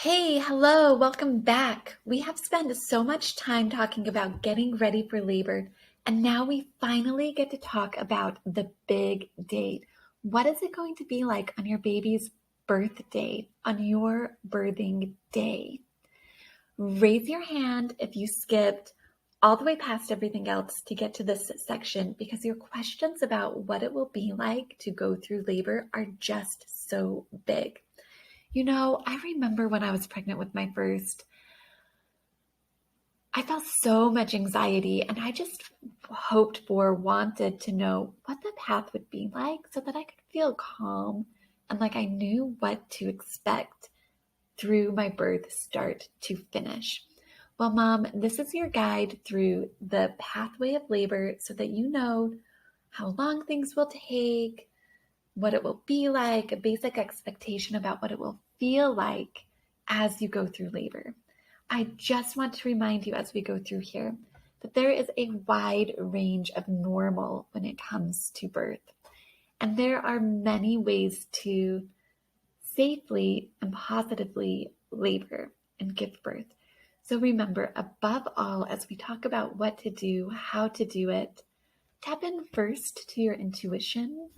Hey, hello, welcome back. We have spent so much time talking about getting ready for labor, and now we finally get to talk about the big date. What is it going to be like on your baby's birthday, on your birthing day? Raise your hand if you skipped all the way past everything else to get to this section because your questions about what it will be like to go through labor are just so big. I remember when I was pregnant with my first, I felt so much anxiety and I just wanted to know what the path would be like so that I could feel calm and like I knew what to expect through my birth start to finish. Well, Mom, this is your guide through the pathway of labor so that you know how long things will take, what it will be like, a basic expectation about what it will feel like as you go through labor. I just want to remind you as we go through here that there is a wide range of normal when it comes to birth. And there are many ways to safely and positively labor and give birth. So remember, above all, as we talk about what to do, how to do it, tap in first to your intuition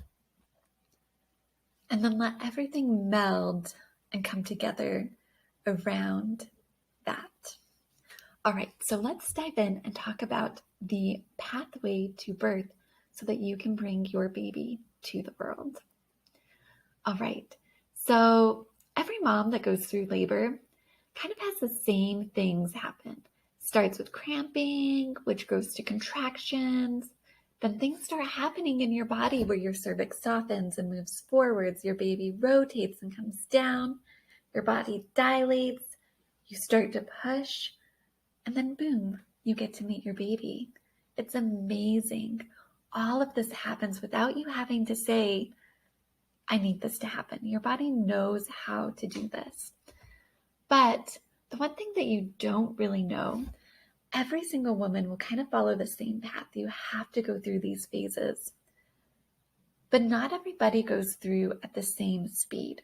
and then let everything meld and come together around that. All right, so let's dive in and talk about the pathway to birth so that you can bring your baby to the world. All right, so every mom that goes through labor kind of has the same things happen. Starts with cramping, which goes to contractions. Then things start happening in your body where your cervix softens and moves forwards, your baby rotates and comes down, your body dilates, you start to push, and then boom, you get to meet your baby. It's amazing. All of this happens without you having to say, I need this to happen. Your body knows how to do this. But the one thing that you don't really know, every single woman will kind of follow the same path. You have to go through these phases. But not everybody goes through at the same speed,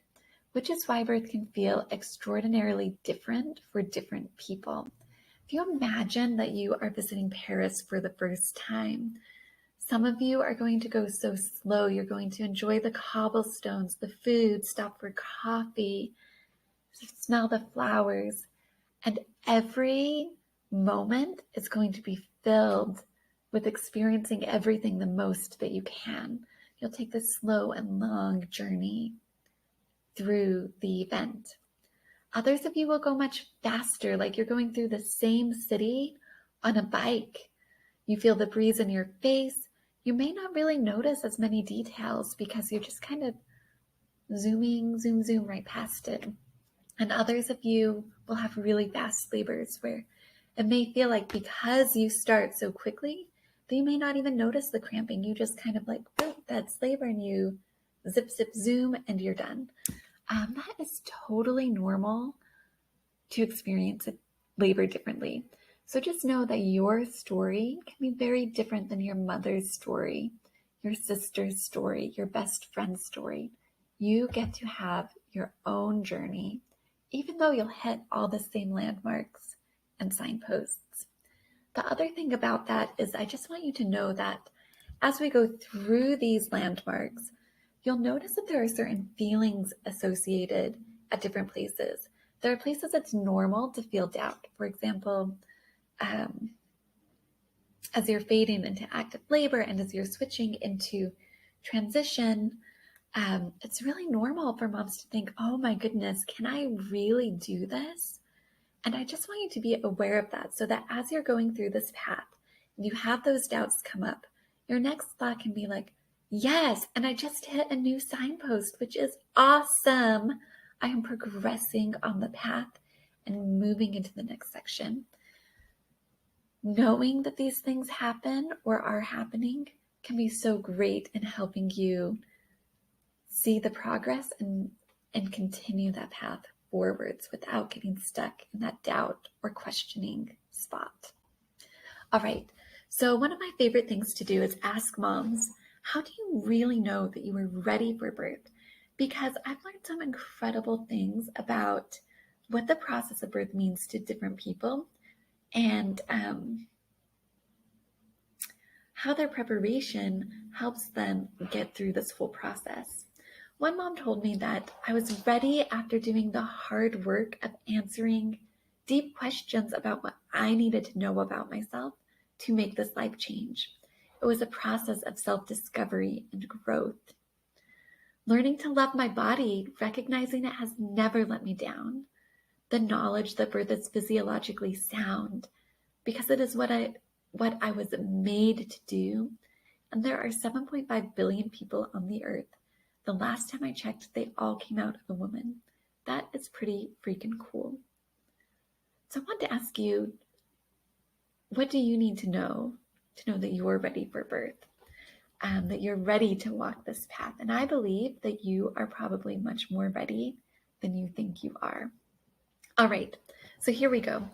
which is why birth can feel extraordinarily different for different people. If you imagine that you are visiting Paris for the first time, some of you are going to go so slow. You're going to enjoy the cobblestones, the food, stop for coffee, smell the flowers, and every moment is going to be filled with experiencing everything the most that you can. You'll take this slow and long journey through the event. Others of you will go much faster, like you're going through the same city on a bike. You feel the breeze in your face. You may not really notice as many details because you're just kind of zoom, zoom right past it. And others of you will have really fast labors where it may feel like because you start so quickly that you may not even notice the cramping. You just kind of like, boom, that's labor, and you zip, zoom, and you're done. That is totally normal to experience labor differently. So just know that your story can be very different than your mother's story, your sister's story, your best friend's story. You get to have your own journey, even though you'll hit all the same landmarks and signposts. The other thing about that is I just want you to know that as we go through these landmarks, you'll notice that there are certain feelings associated at different places. There are places it's normal to feel doubt. For example, as you're fading into active labor and as you're switching into transition, it's really normal for moms to think, oh my goodness, can I really do this? And I just want you to be aware of that so that as you're going through this path, and you have those doubts come up, your next thought can be like, yes, and I just hit a new signpost, which is awesome. I am progressing on the path and moving into the next section. Knowing that these things happen or are happening can be so great in helping you see the progress and continue that path forwards without getting stuck in that doubt or questioning spot. All right, so one of my favorite things to do is ask moms, how do you really know that you are ready for birth? Because I've learned some incredible things about what the process of birth means to different people, and how their preparation helps them get through this whole process. One mom told me that I was ready after doing the hard work of answering deep questions about what I needed to know about myself to make this life change. It was a process of self-discovery and growth. Learning to love my body, recognizing it has never let me down. The knowledge that birth is physiologically sound because it is what I was made to do. And there are 7.5 billion people on the earth. The last time I checked, they all came out of a woman. That is pretty freaking cool. So I want to ask you, what do you need to know that you're ready for birth? That you're ready to walk this path. And I believe that you are probably much more ready than you think you are. All right, so here we go.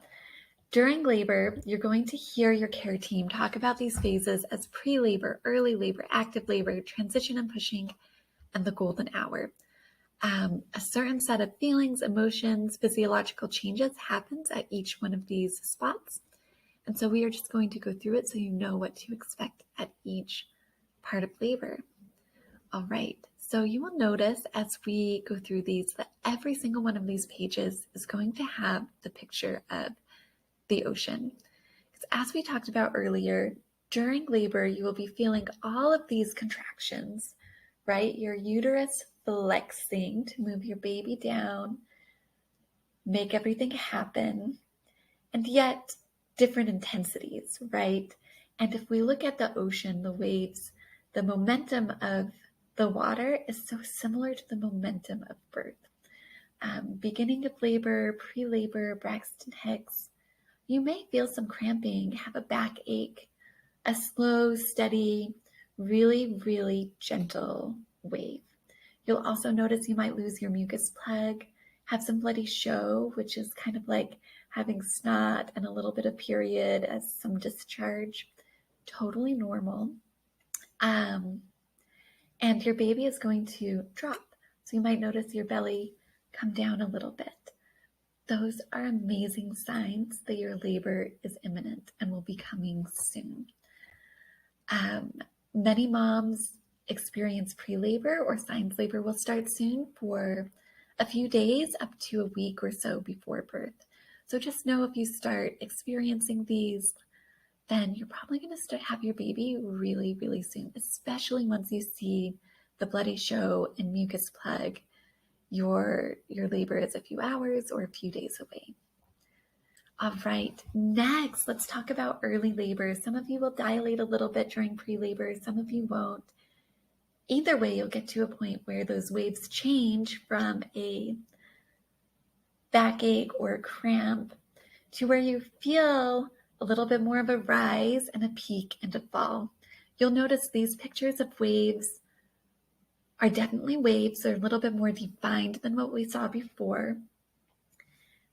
During labor, you're going to hear your care team talk about these phases as pre-labor, early labor, active labor, transition and pushing, and the golden hour. A certain set of feelings, emotions, physiological changes happens at each one of these spots. And so we are just going to go through it so you know what to expect at each part of labor. All right, so you will notice as we go through these that every single one of these pages is going to have the picture of the ocean. Because as we talked about earlier, during labor, you will be feeling all of these contractions, right? Your uterus flexing to move your baby down, make everything happen, and yet different intensities, right? And if we look at the ocean, the waves, the momentum of the water is so similar to the momentum of birth. Beginning of labor, pre-labor, Braxton Hicks, you may feel some cramping, have a backache, a slow, steady, really, really gentle wave. You'll also notice you might lose your mucus plug, have some bloody show, which is kind of like having snot and a little bit of period as some discharge. Totally normal. And your baby is going to drop. So you might notice your belly come down a little bit. Those are amazing signs that your labor is imminent and will be coming soon. Many moms experience pre-labor or signs labor will start soon for a few days up to a week or so before birth. So just know if you start experiencing these, then you're probably going to have your baby really, really soon, especially once you see the bloody show and mucus plug. Your labor is a few hours or a few days away. All right, next, let's talk about early labor. Some of you will dilate a little bit during pre-labor, some of you won't. Either way, you'll get to a point where those waves change from a backache or a cramp to where you feel a little bit more of a rise and a peak and a fall. You'll notice these pictures of waves are definitely waves. They're a little bit more defined than what we saw before.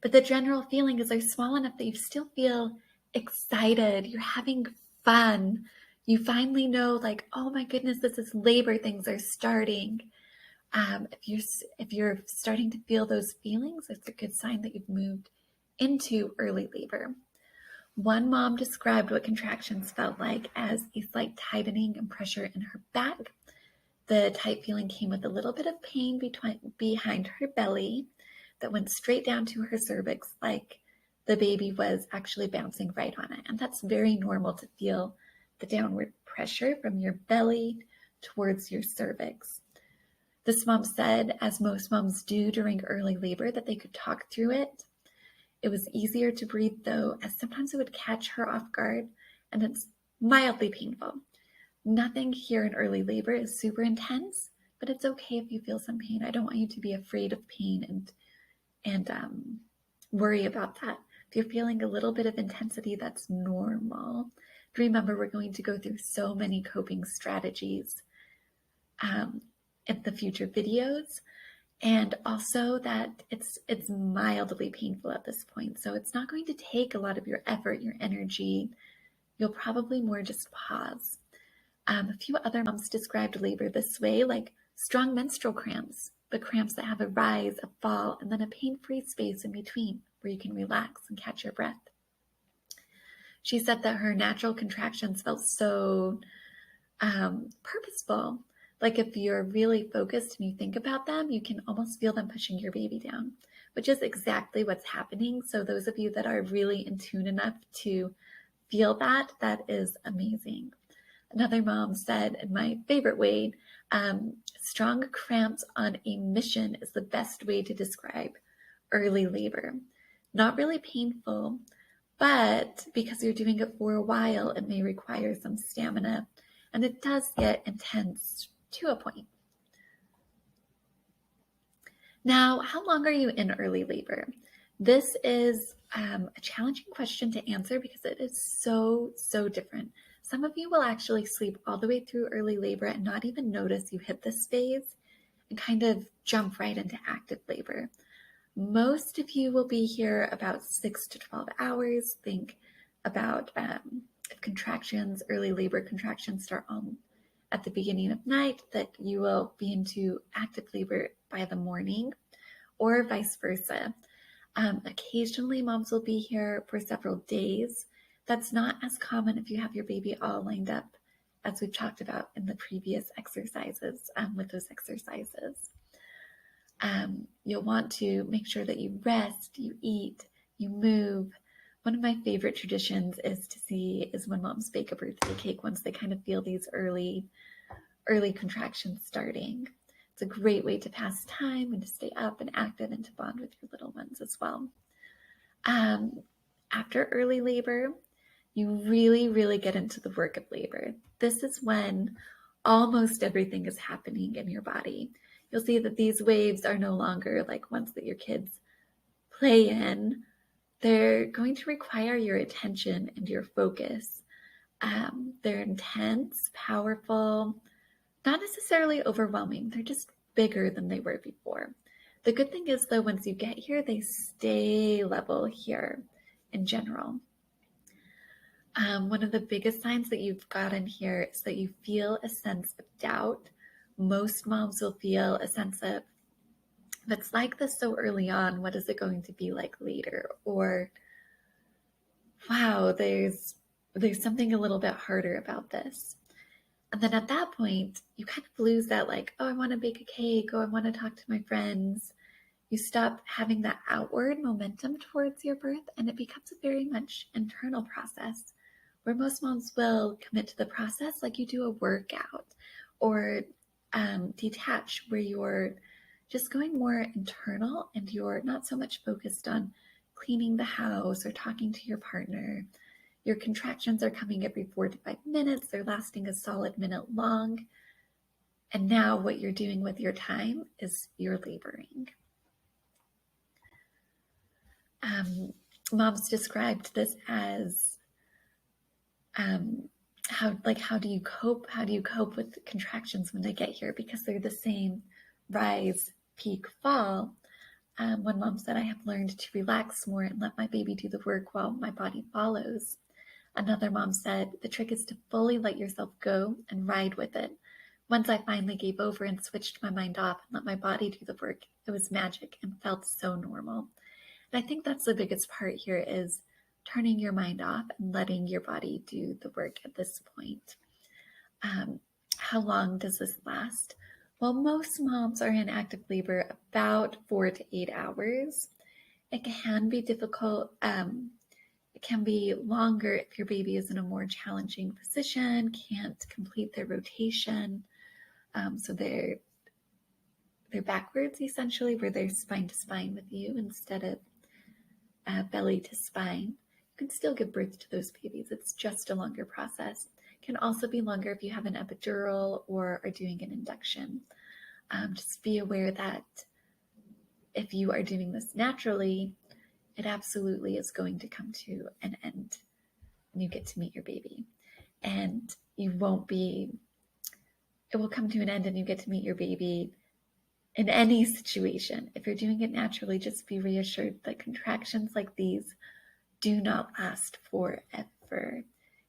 But the general feeling is they're small enough that you still feel excited. You're having fun. You finally know, like, oh my goodness, this is labor. Things are starting. If you're starting to feel those feelings, it's a good sign that you've moved into early labor. One mom described what contractions felt like as a slight tightening and pressure in her back. The tight feeling came with a little bit of pain behind her belly that went straight down to her cervix, like the baby was actually bouncing right on it. And that's very normal to feel the downward pressure from your belly towards your cervix. This mom said, as most moms do during early labor, that they could talk through it. It was easier to breathe, though, as sometimes it would catch her off guard, and it's mildly painful. Nothing here in early labor is super intense, but it's okay if you feel some pain. I don't want you to be afraid of pain and worry about that. If you're feeling a little bit of intensity, that's normal. Remember, we're going to go through so many coping strategies in the future videos, and also that it's mildly painful at this point. So it's not going to take a lot of your effort, your energy. You'll probably more just pause. A few other moms described labor this way, like strong menstrual cramps, but cramps that have a rise, a fall, and then a pain-free space in between where you can relax and catch your breath. She said that her natural contractions felt so purposeful. Like if you're really focused and you think about them, you can almost feel them pushing your baby down, which is exactly what's happening. So those of you that are really in tune enough to feel that, that is amazing. Another mom said, in my favorite way, strong cramps on a mission is the best way to describe early labor. Not really painful, but because you're doing it for a while, it may require some stamina, and it does get intense to a point. Now, how long are you in early labor? This is a challenging question to answer because it is so different. Some of you will actually sleep all the way through early labor and not even notice you hit this phase and kind of jump right into active labor. Most of you will be here about 6 to 12 hours. Think about if contractions, early labor contractions start on at the beginning of night, that you will be into active labor by the morning, or vice versa. Occasionally, moms will be here for several days. That's not as common if you have your baby all lined up, as we've talked about in the previous exercises with those exercises. You'll want to make sure that you rest, you eat, you move. One of my favorite traditions is when moms bake a birthday cake once they kind of feel these early contractions starting. It's a great way to pass time and to stay up and active and to bond with your little ones as well. After early labor, you really get into the work of labor. This is when almost everything is happening in your body. You'll see that these waves are no longer like ones that your kids play in. They're going to require your attention and your focus. They're intense, powerful, not necessarily overwhelming. They're just bigger than they were before. The good thing is, though, once you get here, they stay level here in general. One of the biggest signs that you've gotten here is that you feel a sense of doubt. Most moms will feel a sense of, if it's like this so early on, what is it going to be like later? Or, wow, there's something a little bit harder about this. And then at that point, you kind of lose that like, oh, I want to bake a cake. Oh, I want to talk to my friends. You stop having that outward momentum towards your birth, and it becomes a very much internal process where most moms will commit to the process like you do a workout, or detach, where you're just going more internal and you're not so much focused on cleaning the house or talking to your partner. Your contractions are coming every 4 to 5 minutes. They're lasting a solid minute long. And now what you're doing with your time is you're laboring. Moms described this as how do you cope? How do you cope with contractions when they get here? Because they're the same rise, peak, fall. One mom said, I have learned to relax more and let my baby do the work while my body follows. Another mom said, the trick is to fully let yourself go and ride with it. Once I finally gave over and switched my mind off and let my body do the work, it was magic and felt so normal. And I think that's the biggest part here, is turning your mind off and letting your body do the work at this point. How long does this last? Well, most moms are in active labor about 4 to 8 hours. It can be difficult. It can be longer if your baby is in a more challenging position, can't complete their rotation. So they're backwards, essentially, where they're spine to spine with you instead of belly to spine. You can still give birth to those babies. It's just a longer process. It can also be longer if you have an epidural or are doing an induction. Just be aware that if you are doing this naturally, it absolutely is going to come to an end when you get to meet your baby. And it will come to an end and you get to meet your baby in any situation. If you're doing it naturally, just be reassured that contractions like these do not last forever.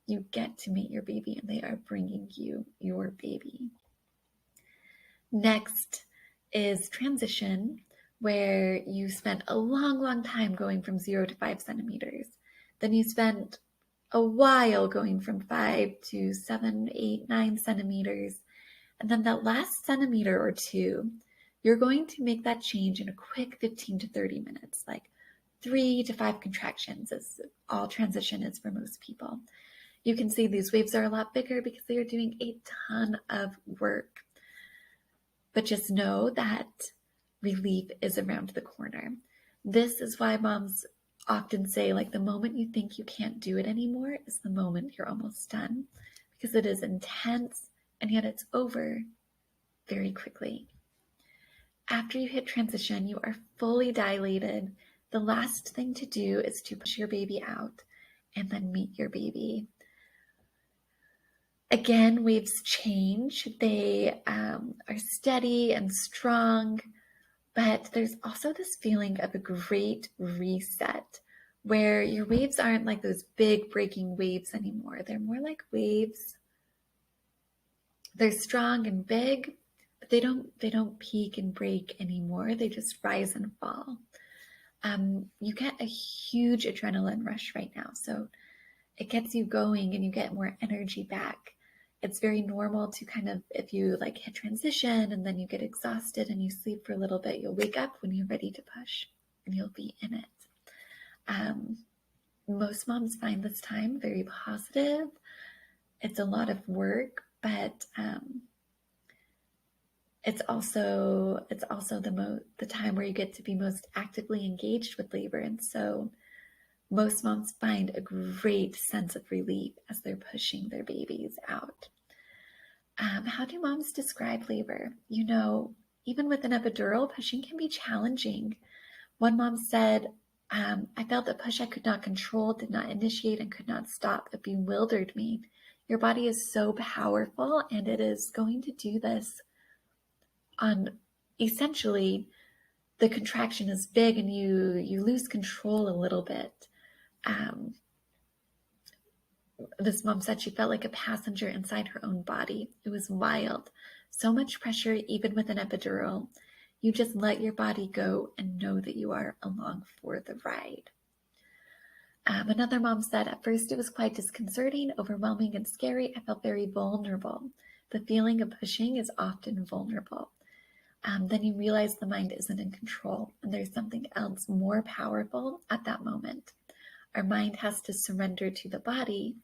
You get to meet your baby and they are bringing you your baby. Next is transition, where you spent a long, long time going from 0 to 5 centimeters. Then you spent a while going from 5 to 7, 8, 9 centimeters. And then that last centimeter or two, you're going to make that change in a quick 15 to 30 minutes, like 3 to 5 contractions is all transition is for most people. You can see these waves are a lot bigger because they are doing a ton of work. But just know that relief is around the corner. This is why moms often say, like, the moment you think you can't do it anymore is the moment you're almost done, because it is intense and yet it's over very quickly. After you hit transition, you are fully dilated. The last thing to do is to push your baby out and then meet your baby. Again, waves change. They are steady and strong, but there's also this feeling of a great reset where your waves aren't like those big breaking waves anymore. They're more like waves. They're strong and big, but they don't peak and break anymore. They just rise and fall. You get a huge adrenaline rush right now, so it gets you going and you get more energy back. It's very normal to kind of, if you like hit transition and then you get exhausted and you sleep for a little bit, you'll wake up when you're ready to push and you'll be in it. Most moms find this time very positive. It's a lot of work, but it's also the time where you get to be most actively engaged with labor. And so most moms find a great sense of relief as they're pushing their babies out. How do moms describe labor? Even with an epidural, pushing can be challenging. One mom said, I felt a push I could not control, did not initiate, and could not stop. It bewildered me. Your body is so powerful, and it is going to do this on essentially the contraction is big and you lose control a little bit. This mom said she felt like a passenger inside her own body. It was wild. So much pressure, even with an epidural. You just let your body go and know that you are along for the ride. Another mom said, at first it was quite disconcerting, overwhelming, and scary. I felt very vulnerable. The feeling of pushing is often vulnerable. Then you realize the mind isn't in control, and there's something else more powerful at that moment. Our mind has to surrender to the body,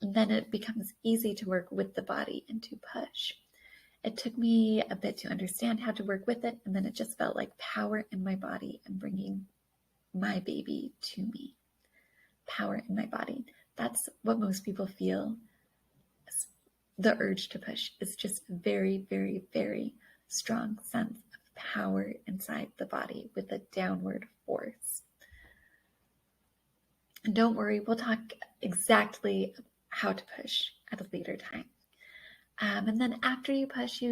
and then it becomes easy to work with the body and to push. It took me a bit to understand how to work with it, and then it just felt like power in my body and bringing my baby to me. Power in my body. That's what most people feel. The urge to push is just a very, very, very strong sense of power inside the body with a downward force. And don't worry, we'll talk exactly how to push at a later time. And then after you push,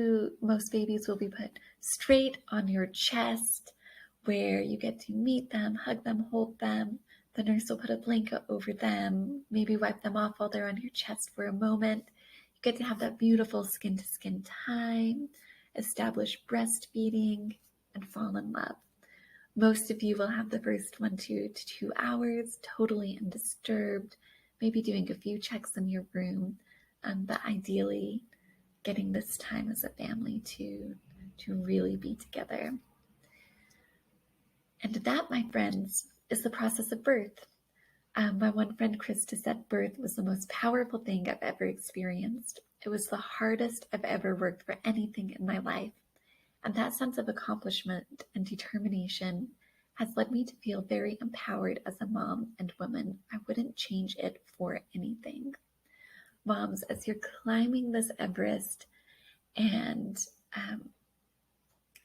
most babies will be put straight on your chest, where you get to meet them, hug them, hold them. The nurse will put a blanket over them, maybe wipe them off while they're on your chest for a moment. You get to have that beautiful skin-to-skin time, establish breastfeeding, and fall in love. Most of you will have the first 1 to 2 hours totally undisturbed, maybe doing a few checks in your room, but ideally getting this time as a family to really be together. And that, my friends, is the process of birth. My one friend, Krista, said birth was the most powerful thing I've ever experienced. It was the hardest I've ever worked for anything in my life. And that sense of accomplishment and determination has led me to feel very empowered as a mom and woman. I wouldn't change it for anything. Moms, as you're climbing this Everest and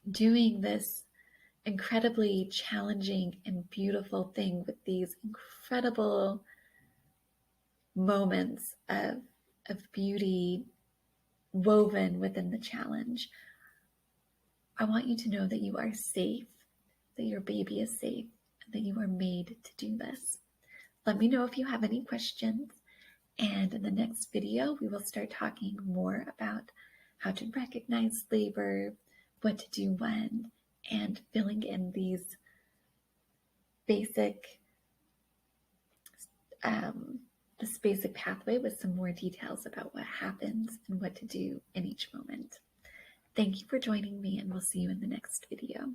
doing this incredibly challenging and beautiful thing with these incredible moments of beauty woven within the challenge, I want you to know that you are safe, that your baby is safe, and that you are made to do this. Let me know if you have any questions, and in the next video, we will start talking more about how to recognize labor, what to do when, and filling in these basic this basic pathway with some more details about what happens and what to do in each moment. Thank you for joining me, and we'll see you in the next video.